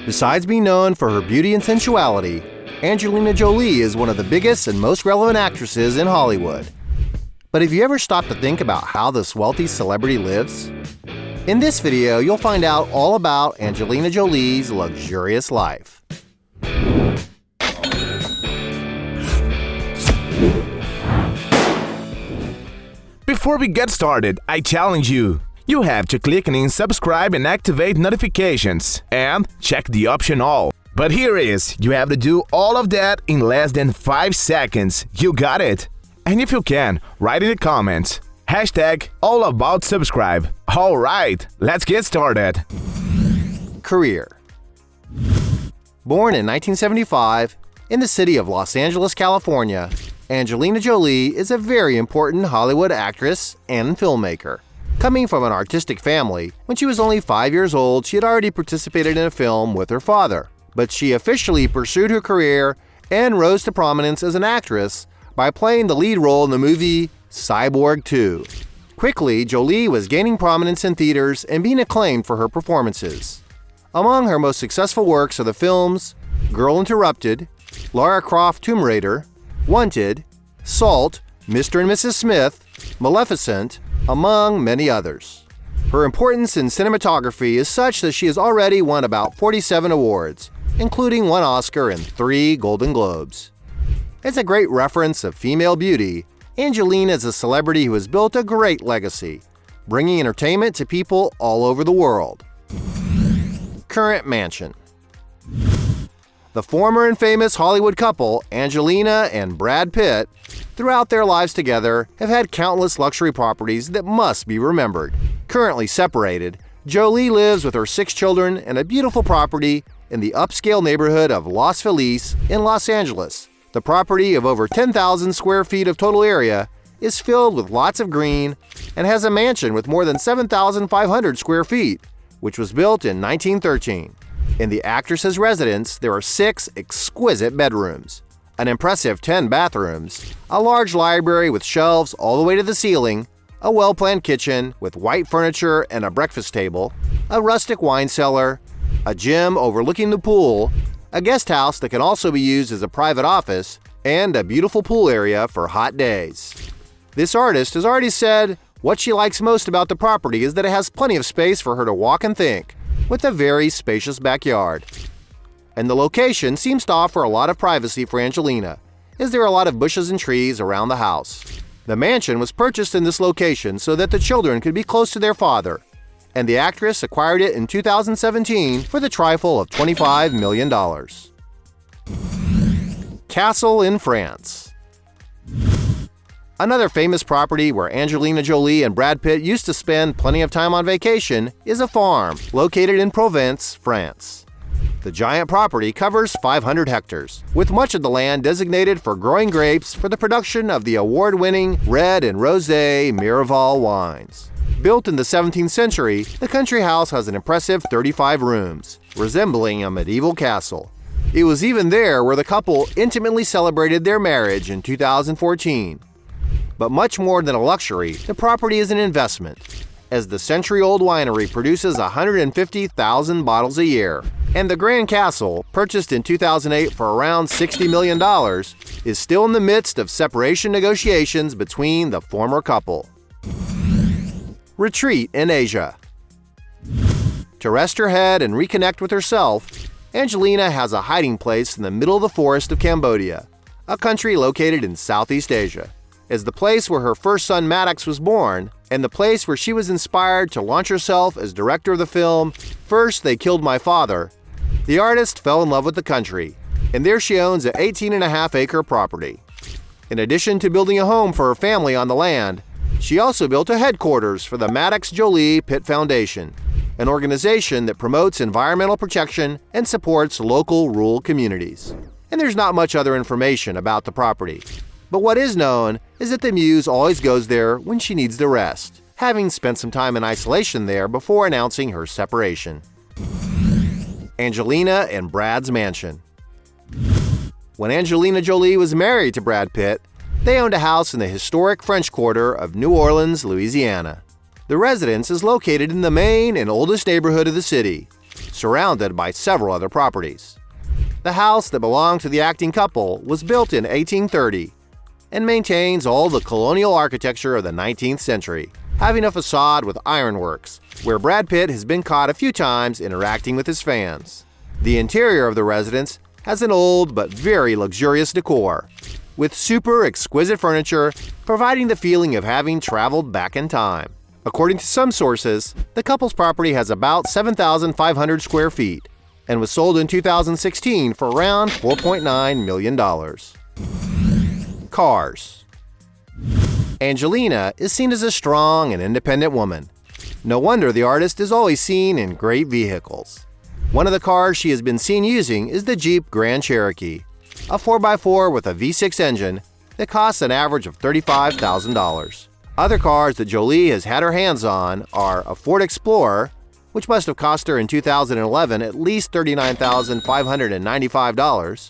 Besides being known for her beauty and sensuality, Angelina Jolie is one of the biggest and most relevant actresses in Hollywood. But have you ever stopped to think about how this wealthy celebrity lives? In this video, you'll find out all about Angelina Jolie's luxurious life. Before we get started, I challenge you. You have to click on subscribe and activate notifications, and check the option all. But here is, you have to do all of that in less than 5 seconds. You got it? And if you can, write in the comments. Hashtag #AllAboutSubscribe. Alright, let's get started. Career. Born in 1975 in the city of Los Angeles, California, Angelina Jolie is a very important Hollywood actress and filmmaker. Coming from an artistic family, when she was only 5 years old, she had already participated in a film with her father. But she officially pursued her career and rose to prominence as an actress by playing the lead role in the movie Cyborg 2. Quickly, Jolie was gaining prominence in theaters and being acclaimed for her performances. Among her most successful works are the films Girl Interrupted, Lara Croft Tomb Raider, Wanted, Salt, Mr. and Mrs. Smith, Maleficent, among many others. Her importance in cinematography is such that she has already won about 47 awards, including 1 Oscar and 3 Golden Globes. As a great reference of female beauty, Angelina is a celebrity who has built a great legacy, bringing entertainment to people all over the world. Current mansion. The former and famous Hollywood couple, Angelina and Brad Pitt, throughout their lives together, have had countless luxury properties that must be remembered. Currently separated, Jolie lives with her 6 children in a beautiful property in the upscale neighborhood of Los Feliz in Los Angeles. The property of over 10,000 square feet of total area is filled with lots of green and has a mansion with more than 7,500 square feet, which was built in 1913. In the actress's residence, there are 6 exquisite bedrooms, an impressive 10 bathrooms, a large library with shelves all the way to the ceiling, a well-planned kitchen with white furniture and a breakfast table, a rustic wine cellar, a gym overlooking the pool, a guest house that can also be used as a private office, and a beautiful pool area for hot days. This artist has already said what she likes most about the property is that it has plenty of space for her to walk and think, with a very spacious backyard. And the location seems to offer a lot of privacy for Angelina, as there are a lot of bushes and trees around the house. The mansion was purchased in this location so that the children could be close to their father, and the actress acquired it in 2017 for the trifle of $25 million. Castle in France. Another famous property where Angelina Jolie and Brad Pitt used to spend plenty of time on vacation is a farm located in Provence, France. The giant property covers 500 hectares, with much of the land designated for growing grapes for the production of the award-winning red and rosé Miraval wines. Built in the 17th century, the country house has an impressive 35 rooms, resembling a medieval castle. It was even there where the couple intimately celebrated their marriage in 2014. But much more than a luxury, the property is an investment, as the century-old winery produces 150,000 bottles a year, and the Grand Castle, purchased in 2008 for around $60 million, is still in the midst of separation negotiations between the former couple. Retreat in Asia. To rest her head and reconnect with herself, Angelina has a hiding place in the middle of the forest of Cambodia, a country located in Southeast Asia. As the place where her first son Maddox was born, and the place where she was inspired to launch herself as director of the film First They Killed My Father, the artist fell in love with the country, and there she owns an 18.5-acre property. In addition to building a home for her family on the land, she also built a headquarters for the Maddox Jolie Pitt Foundation, an organization that promotes environmental protection and supports local rural communities. And there's not much other information about the property. But what is known is that the muse always goes there when she needs to rest, having spent some time in isolation there before announcing her separation. Angelina and Brad's mansion. When Angelina Jolie was married to Brad Pitt, they owned a house in the historic French Quarter of New Orleans, Louisiana. The residence is located in the main and oldest neighborhood of the city, surrounded by several other properties. The house that belonged to the acting couple was built in 1830 and maintains all the colonial architecture of the 19th century, having a facade with ironworks, where Brad Pitt has been caught a few times interacting with his fans. The interior of the residence has an old but very luxurious decor, with super exquisite furniture providing the feeling of having traveled back in time. According to some sources, the couple's property has about 7,500 square feet and was sold in 2016 for around $4.9 million. Cars. Angelina is seen as a strong and independent woman. No wonder the artist is always seen in great vehicles. One of the cars she has been seen using is the Jeep Grand Cherokee, a 4x4 with a V6 engine that costs an average of $35,000. Other cars that Jolie has had her hands on are a Ford Explorer, which must have cost her in 2011 at least $39,595,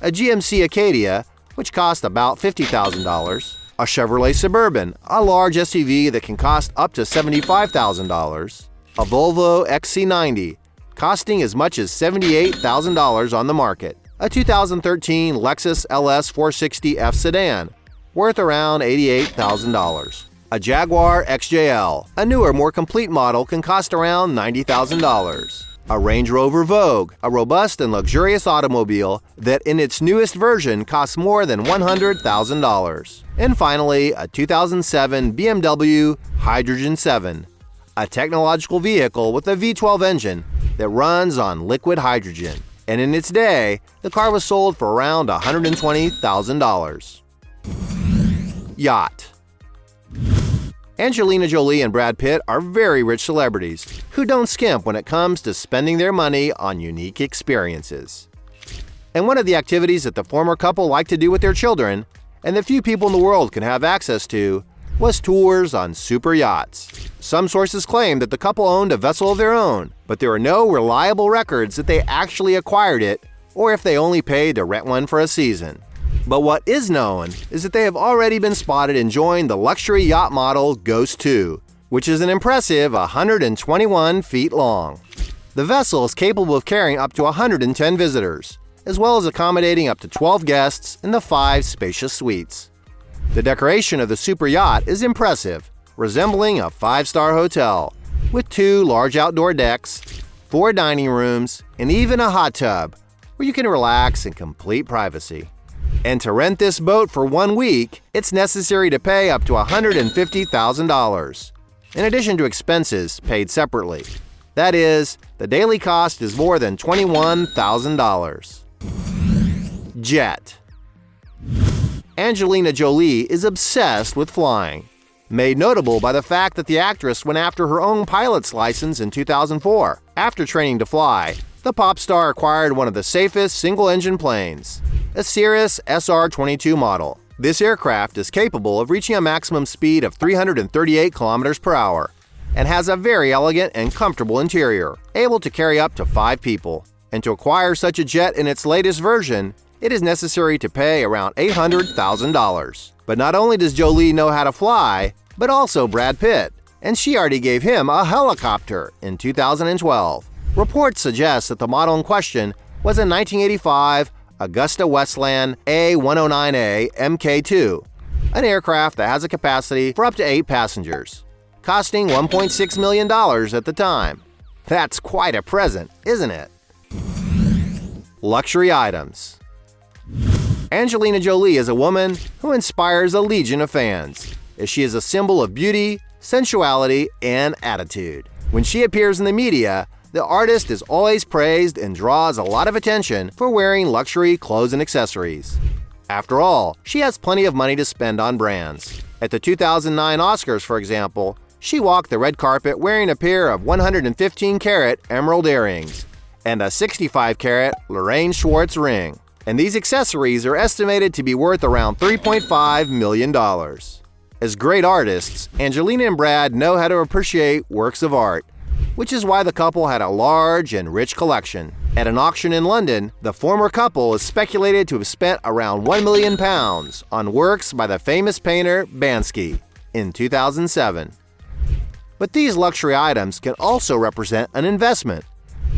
a GMC Acadia, which cost about $50,000, a Chevrolet Suburban, a large SUV that can cost up to $75,000, a Volvo XC90, costing as much as $78,000 on the market, a 2013 Lexus LS 460F sedan, worth around $88,000. A Jaguar XJL, a newer, more complete model, can cost around $90,000. A Range Rover Vogue, a robust and luxurious automobile that in its newest version costs more than $100,000. And finally, a 2007 BMW Hydrogen 7, a technological vehicle with a V12 engine that runs on liquid hydrogen. And in its day, the car was sold for around $120,000. Yacht. Angelina Jolie and Brad Pitt are very rich celebrities who don't skimp when it comes to spending their money on unique experiences. And one of the activities that the former couple liked to do with their children, and that few people in the world can have access to, was tours on super yachts. Some sources claim that the couple owned a vessel of their own, but there are no reliable records that they actually acquired it or if they only paid to rent one for a season. But what is known is that they have already been spotted enjoying the luxury yacht model Ghost 2, which is an impressive 121 feet long. The vessel is capable of carrying up to 110 visitors, as well as accommodating up to 12 guests in the 5 spacious suites. The decoration of the super yacht is impressive, resembling a 5-star hotel, with 2 large outdoor decks, 4 dining rooms, and even a hot tub, where you can relax in complete privacy. And to rent this boat for 1 week, it's necessary to pay up to $150,000, in addition to expenses paid separately. That is, the daily cost is more than $21,000. Jet. Angelina Jolie is obsessed with flying, made notable by the fact that the actress went after her own pilot's license in 2004. After training to fly, the pop star acquired one of the safest single-engine planes, a Cirrus SR-22 model. This aircraft is capable of reaching a maximum speed of 338 kilometers per hour and has a very elegant and comfortable interior, able to carry up to 5 people. And to acquire such a jet in its latest version, it is necessary to pay around $800,000. But not only does Jolie know how to fly, but also Brad Pitt, and she already gave him a helicopter in 2012. Reports suggest that the model in question was a 1985 Augusta Westland A109A Mk2, an aircraft that has a capacity for up to 8 passengers, costing $1.6 million at the time. That's quite a present, isn't it? Luxury items. Angelina Jolie is a woman who inspires a legion of fans, as she is a symbol of beauty, sensuality, and attitude. When she appears in the media, the artist is always praised and draws a lot of attention for wearing luxury clothes and accessories. After all, she has plenty of money to spend on brands. At the 2009 Oscars, for example, she walked the red carpet wearing a pair of 115-carat emerald earrings and a 65-carat Lorraine Schwartz ring. And these accessories are estimated to be worth around $3.5 million. As great artists, Angelina and Brad know how to appreciate works of art, which is why the couple had a large and rich collection. At an auction in London, the former couple is speculated to have spent around £1 million on works by the famous painter Banksy in 2007. But these luxury items can also represent an investment.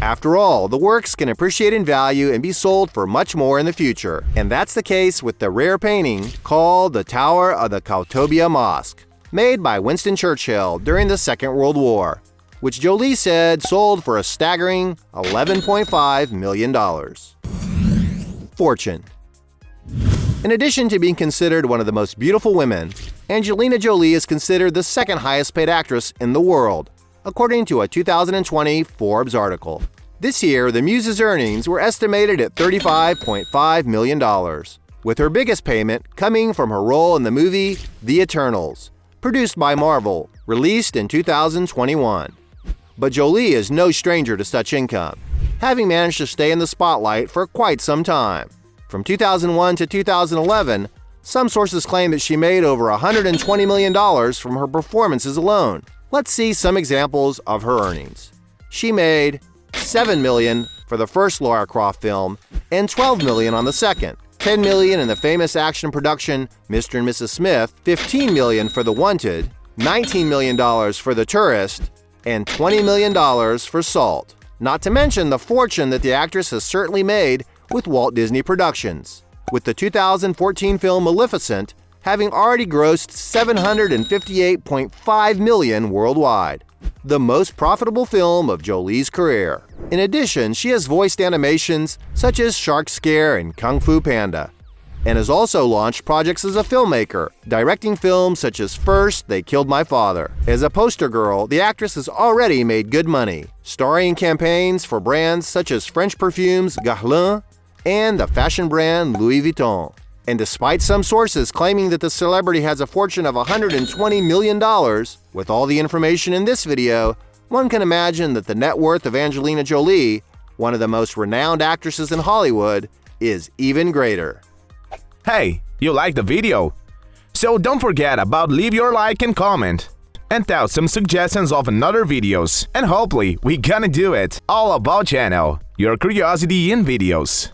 After all, the works can appreciate in value and be sold for much more in the future. And that's the case with the rare painting called the Tower of the Kautobia Mosque, made by Winston Churchill during the Second World War, which Jolie said sold for a staggering $11.5 million. Fortune. In addition to being considered one of the most beautiful women, Angelina Jolie is considered the second highest paid actress in the world, according to a 2020 Forbes article. This year, the Muse's earnings were estimated at $35.5 million, with her biggest payment coming from her role in the movie The Eternals, produced by Marvel, released in 2021. But Jolie is no stranger to such income, having managed to stay in the spotlight for quite some time. From 2001 to 2011, some sources claim that she made over $120 million from her performances alone. Let's see some examples of her earnings. She made $7 million for the first Lara Croft film and $12 million on the second, $10 million in the famous action production Mr. and Mrs. Smith, $15 million for The Wanted, $19 million for The Tourist, and $20 million for Salt. Not to mention the fortune that the actress has certainly made with Walt Disney Productions, with the 2014 film Maleficent having already grossed $758.5 million worldwide, the most profitable film of Jolie's career. In addition, she has voiced animations such as Shark Scare and Kung Fu Panda, and has also launched projects as a filmmaker, directing films such as First, They Killed My Father. As a poster girl, the actress has already made good money, starring in campaigns for brands such as French perfumes Guerlain and the fashion brand Louis Vuitton. And despite some sources claiming that the celebrity has a fortune of $120 million, with all the information in this video, one can imagine that the net worth of Angelina Jolie, one of the most renowned actresses in Hollywood, is even greater. Hey, you liked the video? So don't forget about leave your like and comment. And tell some suggestions of another videos. And hopefully we gonna do it all about channel, your curiosity in videos.